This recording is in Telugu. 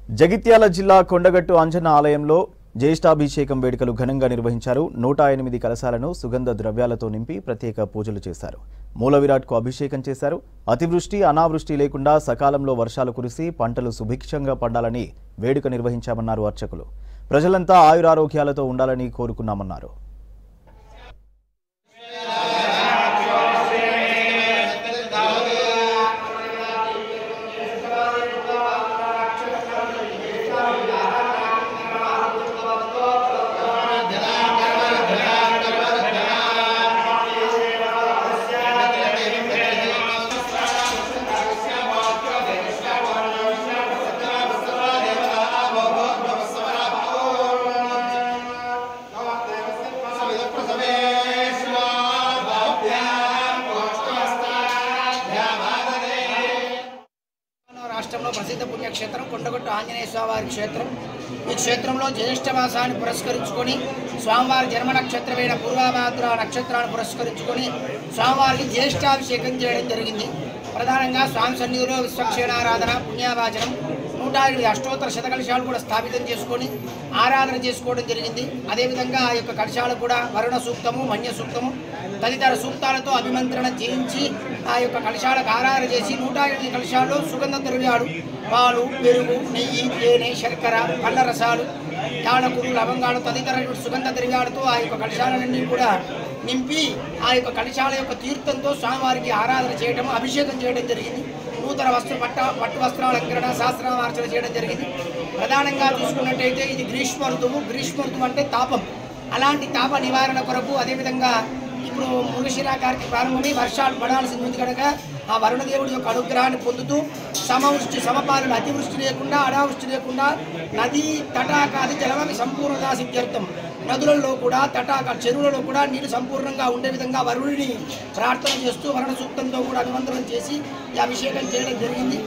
జగిత్యాల జిల్లా కొండగట్టు అంజన్న ఆలయంలో జ్యేష్ఠాభిషేకం వేడుకలు ఘనంగా నిర్వహించారు. 108 కలశాలను సుగంధ ద్రవ్యాలతో నింపి ప్రత్యేక పూజలు చేశారు. మూల విరాట్కు అభిషేకం చేశారు. అతివృష్టి అనావృష్టి లేకుండా సకాలంలో వర్షాలు కురిసి పంటలు సుభిక్షంగా పండాలని వేడుక నిర్వహించామన్నారు అర్చకులు. ప్రజలంతా ఆయురారోగ్యాలతో ఉండాలని కోరుకున్నామన్నారు. రాష్ట్రంలో ప్రసిద్ధ పుణ్యక్షేత్రం కొండగట్టు ఆంజనేయ స్వామివారి క్షేత్రం. ఈ క్షేత్రంలో జ్యేష్ఠ మాసాన్ని పురస్కరించుకొని స్వామివారి జన్మ నక్షత్రమైన పూర్వభాద్ర నక్షత్రాన్ని పురస్కరించుకొని స్వామివారికి జ్యేష్ఠాభిషేకం చేయడం జరిగింది. ప్రధానంగా స్వామి సన్నిధిలో విశ్వక్షేణారాధన పుణ్యావాచనం 108 అష్టోత్తర శతకలశాలు కూడా స్థాపితం చేసుకొని ఆరాధన చేసుకోవడం జరిగింది. అదేవిధంగా ఆ యొక్క కలశాలు కూడా వరుణ సూక్తము, మన్య సూక్తము తదితర సూక్తాలతో అభిమంత్రణ చేయించి ఆ యొక్క కలశాలకు ఆరాధన చేసి 108 కలశాల్లో సుగంధ ద్రవ్యాలు పాలు, పెరుగు, నెయ్యి, తేనె, శర్కర, పళ్ళ రసాలు, యాలకులు, లవంగాలు తదితర సుగంధ ద్రవ్యాలతో ఆ యొక్క కలశాలన్నీ కూడా నింపి ఆ యొక్క కలశాల యొక్క తీర్థంతో స్వామివారికి ఆరాధన చేయడం, అభిషేకం చేయడం జరిగింది. నూతన పట్టు వస్త్రాలంకరణ, శాస్త్రామార్చన చేయడం జరిగింది. ప్రధానంగా చూసుకున్నట్టయితే ఇది గ్రీష్మ ఋతువు. గ్రీష్మ ఋతువు అంటే తాపం. అలాంటి తాప నివారణ కొరకు అదేవిధంగా ఇప్పుడు మృగశిర కార్తీక ప్రారంభమై వర్షాలు పడాల్సింది ఉంది కనుక ఆ వరుణదేవుడి యొక్క అనుగ్రహాన్ని పొందుతూ సమవృష్టి సమపాలన అతివృష్టి లేకుండా అనావృష్టి లేకుండా నదీ తటాకాది జలమవి సంపూర్ణతా సిద్ధ్యర్థం నదులలో కూడా తటాక చెరువులలో కూడా నీరు సంపూర్ణంగా ఉండే విధంగా వరుణుడిని ప్రార్థన చేస్తూ వరుణ సూక్తంతో కూడా అభిమంత్రం చేసి ఈ అభిషేకం చేయడం జరిగింది.